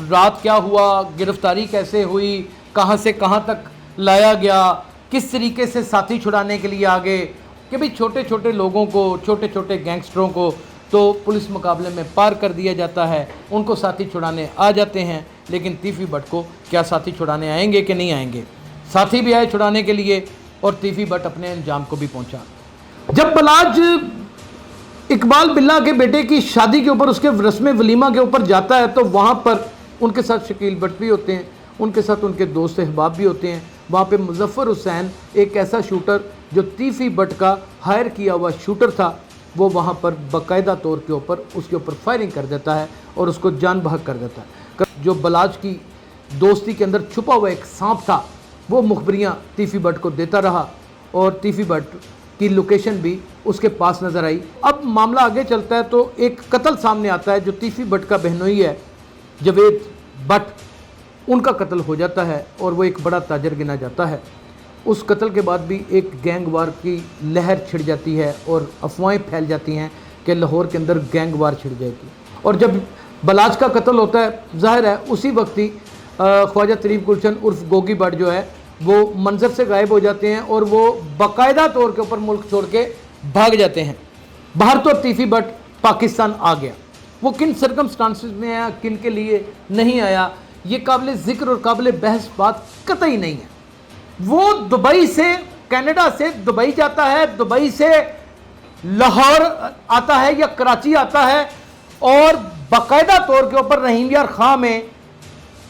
رات کیا ہوا, گرفتاری کیسے ہوئی, کہاں سے کہاں تک لایا گیا, کس طریقے سے ساتھی چھڑانے کے لیے آگے کہ بھئی چھوٹے چھوٹے لوگوں کو, چھوٹے چھوٹے گینگسٹروں کو تو پولیس مقابلے میں پار کر دیا جاتا ہے, ان کو ساتھی چھڑانے آ جاتے ہیں. لیکن تیفی بٹ کو کیا ساتھی چھڑانے آئیں گے کہ نہیں آئیں گے؟ ساتھی بھی آئے چھڑانے کے لیے اور تیفی بٹ اپنے انجام کو بھی پہنچا. جب بلاج اقبال بلّہ کے بیٹے کی شادی کے اوپر, اس کے رسم ولیمہ کے اوپر جاتا ہے تو وہاں پر ان کے ساتھ شکیل بٹ بھی ہوتے ہیں, ان کے ساتھ ان کے دوست احباب بھی ہوتے ہیں. وہاں پہ مظفر حسین ایک ایسا شوٹر جو تیفی بٹ کا ہائر کیا ہوا شوٹر تھا, وہ وہاں پر باقاعدہ طور کے اوپر اس کے اوپر فائرنگ کر دیتا ہے اور اس کو جان بحق کر دیتا ہے. جو بلاج کی دوستی کے اندر چھپا ہوا ایک سانپ تھا وہ مخبریاں تیفی بٹ کو دیتا رہا اور تیفی بٹ کی لوکیشن بھی اس کے پاس نظر آئی. اب معاملہ آگے چلتا ہے تو ایک قتل سامنے آتا ہے جو تیفی بٹ کا بہنوئی ہے جاوید بٹ, ان کا قتل ہو جاتا ہے اور وہ ایک بڑا تاجر گنا جاتا ہے. اس قتل کے بعد بھی ایک گینگ وار کی لہر چھڑ جاتی ہے اور افواہیں پھیل جاتی ہیں کہ لاہور کے اندر گینگ وار چھڑ جائے گی. اور جب بلاج کا قتل ہوتا ہے ظاہر ہے اسی وقت ہی خواجہ طریب گلشن عرف گوگی بٹ جو ہے وہ منظر سے غائب ہو جاتے ہیں اور وہ باقاعدہ طور کے اوپر ملک چھوڑ کے بھاگ جاتے ہیں. باہر تو تیفی بٹ پاکستان آ گیا, وہ کن سرکمسٹانسز میں آیا, کن کے لیے نہیں آیا, یہ قابل ذکر اور قابل بحث بات قطعی نہیں ہے. وہ دبئی سے, کینیڈا سے دبئی جاتا ہے, دبئی سے لاہور آتا ہے یا کراچی آتا ہے اور باقاعدہ طور کے اوپر رحیم یار خاں میں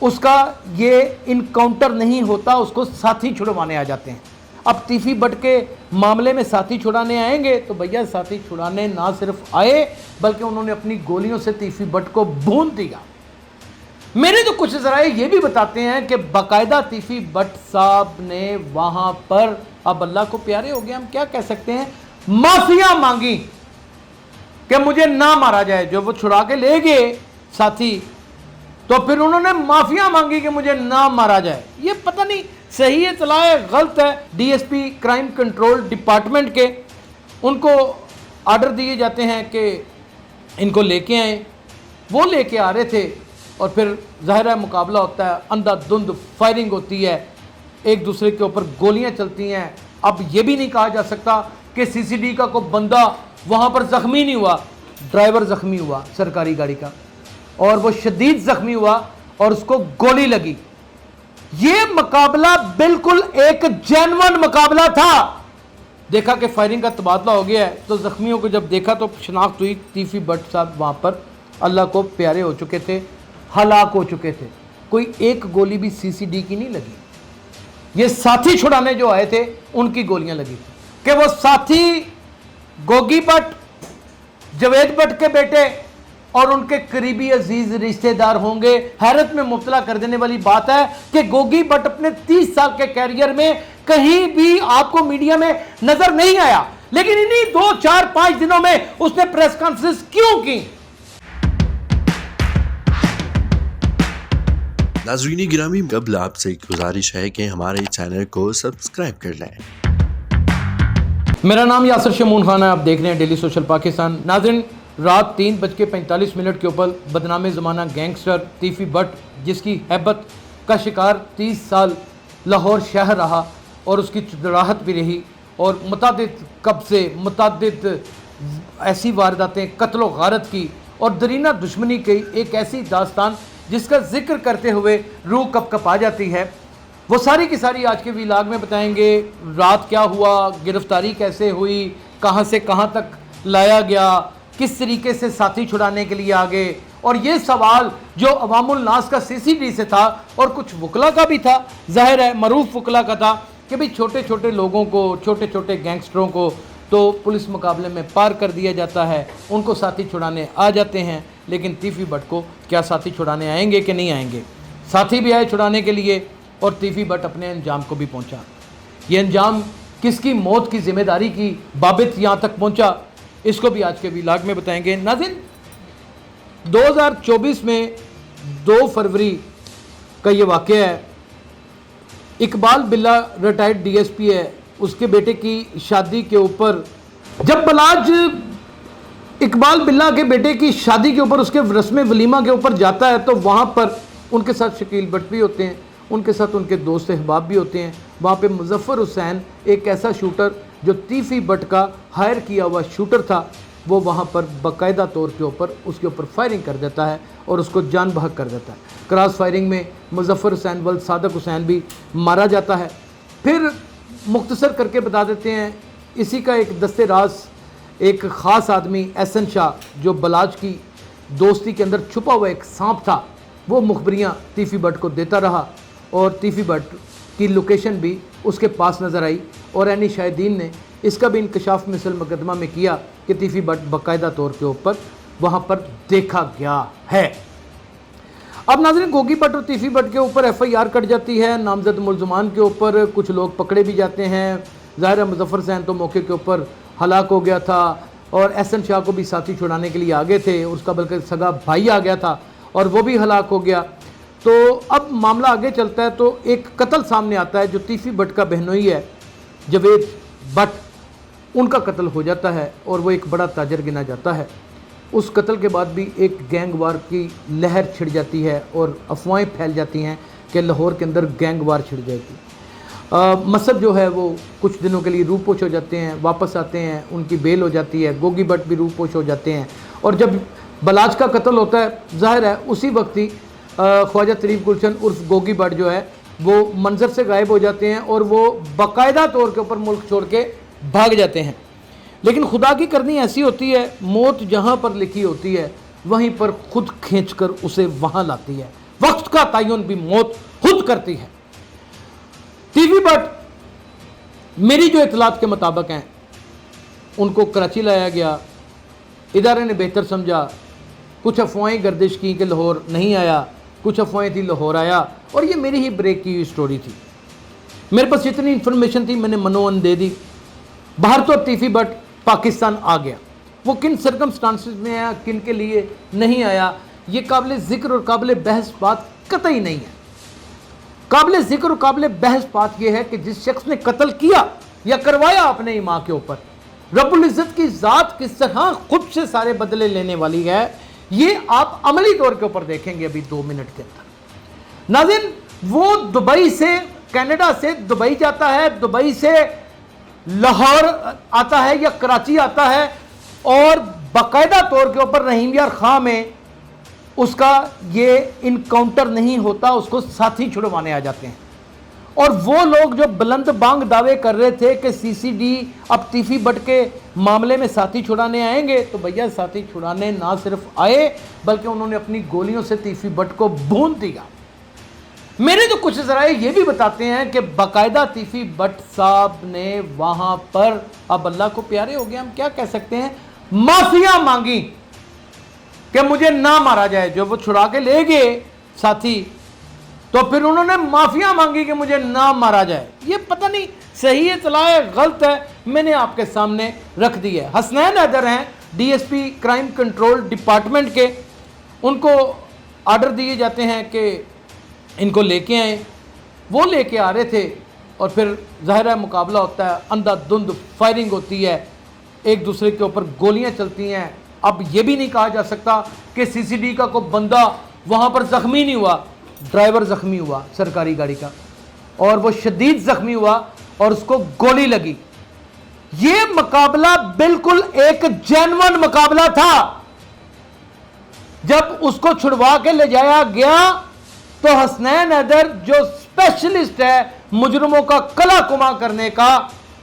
اس کا یہ انکاؤنٹر نہیں ہوتا, اس کو ساتھی چھڑوانے آ جاتے ہیں. اب تیفی بٹ کے معاملے میں ساتھی چھڑانے آئیں گے تو بھیا ساتھی چھڑانے نہ صرف آئے بلکہ انہوں نے اپنی گولیوں سے تیفی بٹ کو بھون دیا. میرے تو کچھ ذرائع یہ بھی بتاتے ہیں کہ باقاعدہ تیفی بٹ صاحب نے وہاں پر, اب اللہ کو پیارے ہو گئے ہم کیا کہہ سکتے ہیں, معافیاں مانگی کہ مجھے نہ مارا جائے. جو وہ چھڑا کے لے گئے ساتھی تو پھر انہوں نے معافیاں مانگی کہ مجھے نہ مارا جائے. یہ پتہ نہیں صحیح اطلاع ہے غلط ہے. D S P crime control department کے ان کو آرڈر دیے جاتے ہیں کہ ان کو لے کے آئیں, وہ لے کے آ رہے تھے اور پھر ظاہر ہے مقابلہ ہوتا ہے, اندھا دھند فائرنگ ہوتی ہے, ایک دوسرے کے اوپر گولیاں چلتی ہیں. اب یہ بھی نہیں کہا جا سکتا کہ سی سی ڈی کا کوئی بندہ وہاں پر زخمی نہیں ہوا, ڈرائیور زخمی ہوا سرکاری گاڑی کا اور وہ شدید زخمی ہوا اور اس کو گولی لگی. یہ مقابلہ بالکل ایک جینون مقابلہ تھا. دیکھا کہ فائرنگ کا تبادلہ ہو گیا ہے تو زخمیوں کو جب دیکھا تو شناخت ہوئی تیفی بٹ صاحب وہاں پر اللہ کو پیارے ہو چکے تھے, ہلاک ہو چکے تھے. کوئی ایک گولی بھی سی سی ڈی کی نہیں لگی. یہ ساتھی چھڑانے جو آئے تھے ان کی گولیاں لگی تھی کہ وہ ساتھی گوگی بٹ, جاوید بٹ کے بیٹے اور ان کے قریبی عزیز رشتہ دار ہوں گے. حیرت میں مبتلا کر دینے والی بات ہے کہ گوگی بٹ اپنے 30 سال کے کیریئر میں کہیں بھی آپ کو میڈیا میں نظر نہیں آیا, لیکن انہی 2 4 5 دنوں میں اس نے پریس کانفرنس کیوں کی. ناظرین گرامی, قبل آپ سے ایک گزارش ہے کہ ہمارے چینل کو سبسکرائب کر لیں. میرا نام یاسر شمون خان ہے, آپ دیکھ رہے ہیں ڈیلی سوشل پاکستان. ناظرین, رات 3:45 کے اوپر بدنام زمانہ گینگسٹر تیفی بٹ, جس کی ہیبت کا شکار 30 سال لاہور شہر رہا اور اس کی راحت بھی رہی اور متعدد قبضے, متعدد ایسی وارداتیں قتل و غارت کی اور درینہ دشمنی کی ایک ایسی داستان جس کا ذکر کرتے ہوئے روح کپ کپ آ جاتی ہے. وہ ساری کی ساری آج کے ویلاگ میں بتائیں گے. رات کیا ہوا, گرفتاری کیسے ہوئی, کہاں سے کہاں تک لایا گیا, کس طریقے سے ساتھی چھڑانے کے لیے آگے, اور یہ سوال جو عوام الناس کا سی سی ڈی سے تھا اور کچھ وکلا کا بھی تھا, ظاہر ہے معروف وکلا کا تھا کہ بھئی چھوٹے چھوٹے لوگوں کو, چھوٹے چھوٹے گینگسٹروں کو تو پولیس مقابلے میں پار کر دیا جاتا ہے, ان کو ساتھی چھڑانے آ جاتے ہیں. لیکن تیفی بٹ کو کیا ساتھی چھڑانے آئیں گے کہ نہیں آئیں گے؟ ساتھی بھی آئے چھڑانے کے لیے اور تیفی بٹ اپنے انجام کو بھی پہنچا. یہ انجام کس کی موت کی ذمہ داری کی بابت یہاں تک پہنچا, اس کو بھی آج کے ویلاگ میں بتائیں گے. ناظرین, 2024 میں 2 فروری کا یہ واقعہ ہے. اقبال بلّہ ریٹائرڈ ڈی ایس پی ہے, اس کے بیٹے کی شادی کے اوپر جب بلاج اقبال بلّہ کے بیٹے کی شادی کے اوپر اس کے رسم ولیمہ کے اوپر جاتا ہے تو وہاں پر ان کے ساتھ شکیل بٹ بھی ہوتے ہیں, ان کے ساتھ ان کے دوست احباب بھی ہوتے ہیں. وہاں پہ مظفر حسین ایک ایسا شوٹر جو تیفی بٹ کا ہائر کیا ہوا شوٹر تھا, وہ وہاں پر باقاعدہ طور کے اوپر اس کے اوپر فائرنگ کر دیتا ہے اور اس کو جان بحق کر دیتا ہے. کراس فائرنگ میں مظفر حسین ولد صادق حسین بھی مارا جاتا ہے. پھر مختصر کر کے بتا دیتے ہیں, اسی کا ایک دستے راز ایک خاص آدمی احسن شاہ جو بلاج کی دوستی کے اندر چھپا ہوا ایک سانپ تھا, وہ مخبریاں تیفی بٹ کو دیتا رہا اور تیفی بٹ کی لوکیشن بھی اس کے پاس نظر آئی اور عینی شاہدین نے اس کا بھی انکشاف مثل مقدمہ میں کیا کہ تیفی بٹ باقاعدہ طور کے اوپر وہاں پر دیکھا گیا ہے. اب ناظرین, گوگی بٹ اور تیفی بٹ کے اوپر ایف آئی آر کٹ جاتی ہے. نامزد ملزمان کے اوپر کچھ لوگ پکڑے بھی جاتے ہیں. ظاہر ہے مظفر حسین تو موقع کے اوپر ہلاک ہو گیا تھا اور احسن شاہ کو بھی ساتھی چھڑانے کے لیے آگے تھے, اس کا بلکہ سگا بھائی آ گیا تھا اور وہ بھی ہلاک ہو گیا. تو اب معاملہ آگے چلتا ہے تو ایک قتل سامنے آتا ہے جو تیفی بٹ کا بہنوئی ہے جاوید بٹ, ان کا قتل ہو جاتا ہے اور وہ ایک بڑا تاجر گنا جاتا ہے. اس قتل کے بعد بھی ایک گینگ وار کی لہر چھڑ جاتی ہے اور افواہیں پھیل جاتی ہیں کہ لاہور کے اندر گینگ وار چھڑ جائے گی. مسد جو ہے وہ کچھ دنوں کے لیے روح پوش ہو جاتے ہیں, واپس آتے ہیں, ان کی بیل ہو جاتی ہے. گوگی بٹ بھی روح پوش ہو جاتے ہیں اور جب بلاج کا قتل ہوتا ہے ظاہر ہے اسی وقت ہی خواجہ طریف گلشن عرف گوگی بٹ جو ہے وہ منظر سے غائب ہو جاتے ہیں اور وہ باقاعدہ طور کے اوپر ملک چھوڑ کے بھاگ جاتے ہیں. لیکن خدا کی کرنی ایسی ہوتی ہے, موت جہاں پر لکھی ہوتی ہے وہیں پر خود کھینچ کر اسے وہاں لاتی ہے. وقت کا تعین بھی موت خود کرتی ہے. تیفی بٹ میری جو اطلاعات کے مطابق ہیں ان کو کراچی لایا گیا, ادارے نے بہتر سمجھا, کچھ افواہیں گردش کی کہ لاہور نہیں آیا, کچھ افواہیں تھی لاہور آیا, اور یہ میری ہی بریک کی ہوئی سٹوری تھی. میرے پاس جتنی انفارمیشن تھی میں نے منوان دے دی. باہر تو تیفی بٹ پاکستان آ گیا, وہ کن سرکمسٹانسز میں آیا, کن کے لیے نہیں آیا, یہ قابل ذکر اور قابل بحث بات قطعی نہیں ہے. قابل ذکر اور قابل بحث بات یہ ہے کہ جس شخص نے قتل کیا یا کروایا اپنے ماں کے اوپر, رب العزت کی ذات کس طرح خود سے سارے بدلے لینے والی ہے, یہ آپ عملی طور کے اوپر دیکھیں گے ابھی 2 منٹ کے اندر. ناظرین, وہ دبئی سے, کینیڈا سے دبئی جاتا ہے, دبئی سے لاہور آتا ہے یا کراچی آتا ہے اور باقاعدہ طور کے اوپر رحیم یار خان میں اس کا یہ انکاؤنٹر نہیں ہوتا, اس کو ساتھی چھڑوانے آ جاتے ہیں. اور وہ لوگ جو بلند بانگ دعوے کر رہے تھے کہ سی سی ڈی اب تیفی بٹ کے معاملے میں ساتھی چھڑانے آئیں گے, تو بھیا ساتھی چھڑانے نہ صرف آئے بلکہ انہوں نے اپنی گولیوں سے تیفی بٹ کو بھون دیا. میرے تو کچھ ذرائع یہ بھی بتاتے ہیں کہ باقاعدہ تیفی بٹ صاحب نے وہاں پر, اب اللہ کو پیارے ہو گیا, ہم کیا کہہ سکتے ہیں, معافیاں مانگی کہ مجھے نہ مارا جائے. جو وہ چھڑا کے لے گئے ساتھی تو پھر انہوں نے معافیاں مانگی کہ مجھے نہ مارا جائے. یہ پتہ نہیں صحیح اطلاع ہے غلط ہے, میں نے آپ کے سامنے رکھ دی ہے. حسنین حیدر ہیں D S P crime control department کے, ان کو آرڈر دیے جاتے ہیں کہ ان کو لے کے آئیں. وہ لے کے آ رہے تھے اور پھر ظاہر ہے مقابلہ ہوتا ہے, اندھا دھند فائرنگ ہوتی ہے, ایک دوسرے کے اوپر گولیاں چلتی ہیں. اب یہ بھی نہیں کہا جا سکتا کہ سی سی ڈی کا کوئی بندہ وہاں پر زخمی نہیں ہوا, ڈرائیور زخمی ہوا سرکاری گاڑی کا, اور وہ شدید زخمی ہوا اور اس کو گولی لگی. یہ مقابلہ بالکل ایک جینون مقابلہ تھا. جب اس کو چھڑوا کے لے جایا گیا تو حسنین حیدر جو اسپیشلسٹ ہے مجرموں کا کلا کما کرنے کا,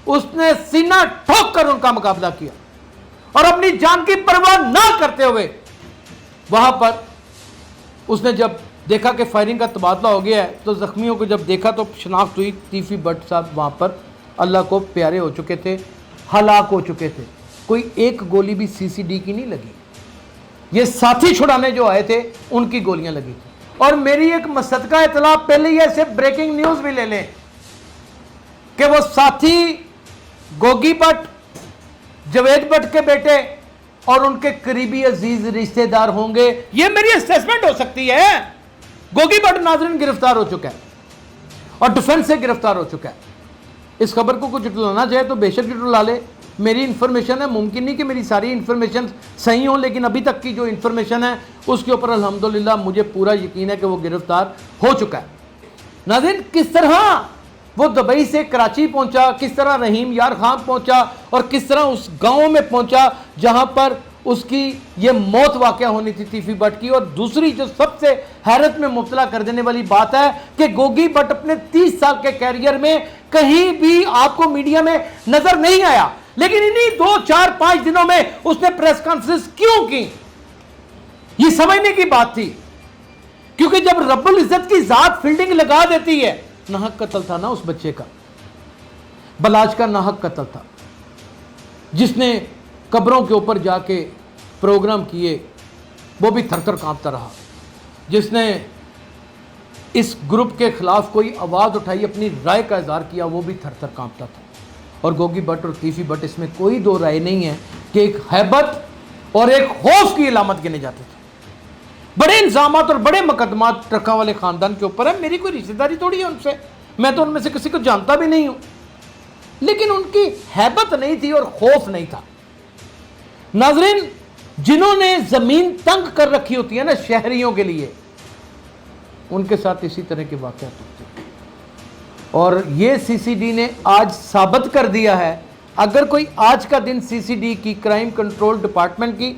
اس نے سینہ ٹھوک کر ان کا مقابلہ کیا اور اپنی جان کی پرواہ نہ کرتے ہوئے وہاں پر اس نے جب دیکھا کہ فائرنگ کا تبادلہ ہو گیا ہے تو زخمیوں کو جب دیکھا تو شناخت ہوئی. تیفی بٹ صاحب وہاں پر اللہ کو پیارے ہو چکے تھے, ہلاک ہو چکے تھے. کوئی ایک گولی بھی سی سی ڈی کی نہیں لگی, یہ ساتھی چھڑانے جو آئے تھے ان کی گولیاں لگی تھی. اور میری ایک مصدقہ اطلاع پہلے ہی ایسے بریکنگ نیوز بھی لے لیں کہ وہ ساتھی گوگی بٹ, جاوید بٹ کے بیٹے اور ان کے قریبی عزیز رشتہ دار ہوں گے. یہ میری اسیسمنٹ ہو سکتی ہے. گوگی بٹ ناظرین گرفتار ہو چکا ہے اور ڈیفنس سے گرفتار ہو چکا ہے. اس خبر کو کچھ جٹلانا چاہے تو بے شک جٹلا لے, میری انفارمیشن ہے, ممکن نہیں کہ میری ساری انفارمیشن صحیح ہوں, لیکن ابھی تک کی جو انفارمیشن ہے اس کے اوپر الحمدللہ مجھے پورا یقین ہے کہ وہ گرفتار ہو چکا ہے. ناظرین, کس طرح وہ دبئی سے کراچی پہنچا, کس طرح رحیم یار خان پہنچا, اور کس طرح اس گاؤں میں پہنچا جہاں پر اس کی یہ موت واقع ہونی تھی تیفی بٹ کی. اور دوسری جو سب سے حیرت میں مبتلا کر دینے والی بات ہے کہ گوگی بٹ اپنے 30 سال کے کیریئر میں کہیں بھی آپ کو میڈیا میں نظر نہیں آیا, لیکن انہی 2, 4, 5 دنوں میں اس نے پریس کانفرنس کیوں کی, یہ سمجھنے کی بات تھی. کیونکہ جب رب العزت کی ذات فیلڈنگ لگا دیتی ہے, ناحق قتل تھا نا اس بچے کا, بلاج کا ناحق قتل تھا, جس نے قبروں کے اوپر جا کے پروگرام کیے وہ بھی تھر تھر کانپتا رہا, جس نے اس گروپ کے خلاف کوئی آواز اٹھائی, اپنی رائے کا اظہار کیا, وہ بھی تھر تھر کانپتا تھا. اور گوگی بٹ اور تیفی بٹ اس میں کوئی دو رائے نہیں ہے کہ ایک ہیبت اور ایک خوف کی علامت گنے جاتے تھے. بڑے الزامات اور بڑے مقدمات ٹرکاں والے خاندان کے اوپر ہے, میری کوئی رشتہ داری تھوڑی ہے ان سے, میں تو ان میں سے کسی کو جانتا بھی نہیں ہوں, لیکن ان کی ہیبت نہیں تھی اور خوف نہیں تھا. ناظرین, جنہوں نے زمین تنگ کر رکھی ہوتی ہے نا شہریوں کے لیے, ان کے ساتھ اسی طرح کے واقعات ہوتے ہیں. اور یہ سی سی ڈی نے آج ثابت کر دیا ہے, اگر کوئی آج کا دن سی سی ڈی کی کرائم کنٹرول ڈپارٹمنٹ کی,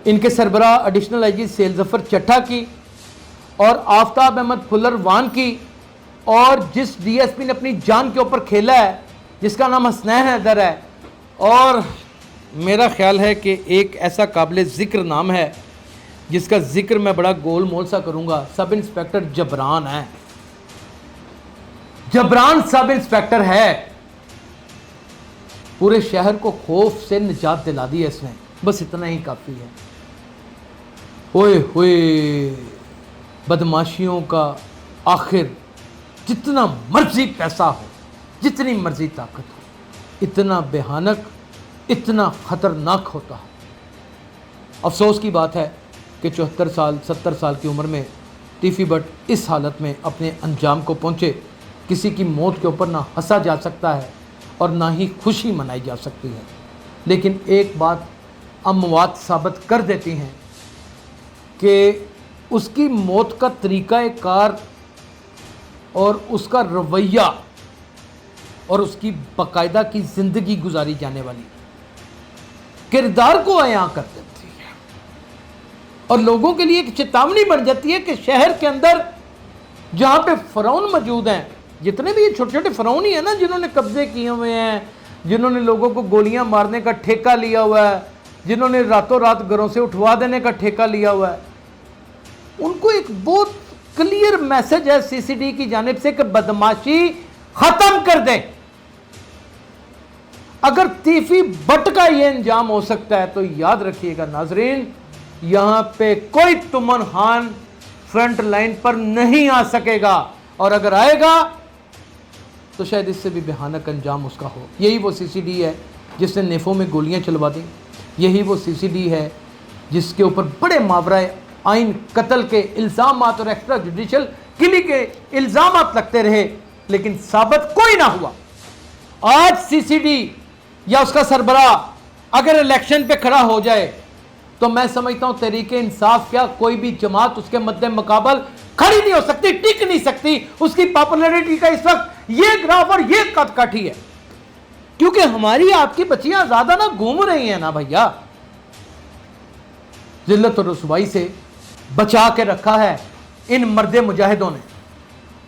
ان کے سربراہ ایڈیشنل آئی جی سیل ظفر چٹھا کی, اور آفتاب احمد پھلر وان کی, اور جس ڈی ایس پی نے اپنی جان کے اوپر کھیلا ہے جس کا نام حسنین حیدر ہے, اور میرا خیال ہے کہ ایک ایسا قابل ذکر نام ہے جس کا ذکر میں بڑا گول مول سا کروں گا, سب انسپیکٹر جبران ہے. جبران سب انسپیکٹر ہے, پورے شہر کو خوف سے نجات دلا دی ہے اس نے, بس اتنا ہی کافی ہے. اوئے ہوئے, بدماشیوں کا آخر جتنا مرضی پیسہ ہو, جتنی مرضی طاقت ہو, اتنا بھیانک, اتنا خطرناک ہوتا ہے. افسوس کی بات ہے کہ 74 سال 70 سال کی عمر میں تیفی بٹ اس حالت میں اپنے انجام کو پہنچے. کسی کی موت کے اوپر نہ ہنسا جا سکتا ہے اور نہ ہی خوشی منائی جا سکتی ہے, لیکن ایک بات اموات ثابت کر دیتی ہیں کہ اس کی موت کا طریقہ کار اور اس کا رویہ اور اس کی باقاعدہ کی زندگی گزاری جانے والی کردار کو عیاں کر دیتی ہے, اور لوگوں کے لیے ایک چیتاونی بن جاتی ہے کہ شہر کے اندر جہاں پہ فرعون موجود ہیں, جتنے بھی یہ چھوٹے چھوٹے فرعون ہی ہیں نا جنہوں نے قبضے کیے ہوئے ہیں, جنہوں نے لوگوں کو گولیاں مارنے کا ٹھیکہ لیا ہوا ہے, جنہوں نے راتوں رات گھروں سے اٹھوا دینے کا ٹھیکہ لیا ہوا ہے, ان کو ایک بہت کلیئر میسج ہے سی سی ڈی کی جانب سے کہ بدماشی ختم کر دیں. اگر تیفی بٹ کا یہ انجام ہو سکتا ہے تو یاد رکھیے گا ناظرین, یہاں پہ کوئی تمن خان فرنٹ لائن پر نہیں آ سکے گا, اور اگر آئے گا تو شاید اس سے بھی بھیانک انجام اس کا ہو. یہی وہ سی سی ڈی ہے جس نے نیفوں میں گولیاں چلوا دیں, یہی وہ سی سی ڈی ہے جس کے اوپر بڑے ماورائے آئین قتل کے الزامات اور ایکسٹرا جوڈیشل کلی کے الزامات لگتے رہے, لیکن ثابت کوئی نہ ہوا. آج سی سی ڈی یا اس کا سربراہ اگر الیکشن پہ کھڑا ہو جائے تو میں سمجھتا ہوں تحریک انصاف کیا کوئی بھی جماعت اس کے مد مقابل کھڑی نہیں ہو سکتی, ٹک نہیں سکتی. اس کی پاپولیرٹی کا اس وقت یہ گراف اور یہ کٹ کٹھی ہے, کیونکہ ہماری آپ کی بچیاں زیادہ نہ گھوم رہی ہیں نا بھیا, ذلت اور رسوائی سے بچا کے رکھا ہے ان مرد مجاہدوں نے.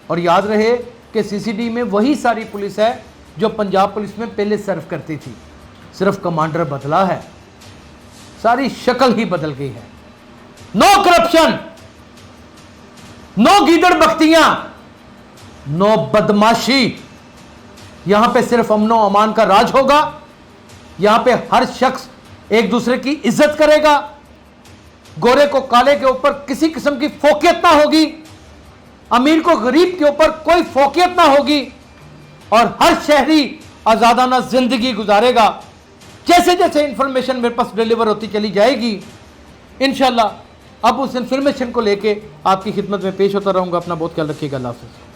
اور یاد رہے کہ سی سی ڈی میں وہی ساری پولیس ہے جو پنجاب پولیس میں پہلے سرو کرتی تھی, صرف کمانڈر بدلا ہے, ساری شکل ہی بدل گئی ہے. نو کرپشن, نو گیدڑ بختیاں, نو بدماشی. یہاں پہ صرف امن و امان کا راج ہوگا, یہاں پہ ہر شخص ایک دوسرے کی عزت کرے گا, گورے کو کالے کے اوپر کسی قسم کی فوقیت نہ ہوگی, امیر کو غریب کے اوپر کوئی فوقیت نہ ہوگی, اور ہر شہری آزادانہ زندگی گزارے گا. جیسے جیسے انفارمیشن میرے پاس ڈیلیور ہوتی چلی جائے گی انشاءاللہ اب اس انفارمیشن کو لے کے آپ کی خدمت میں پیش ہوتا رہوں گا. اپنا بہت خیال رکھیے گا. اللہ حافظ.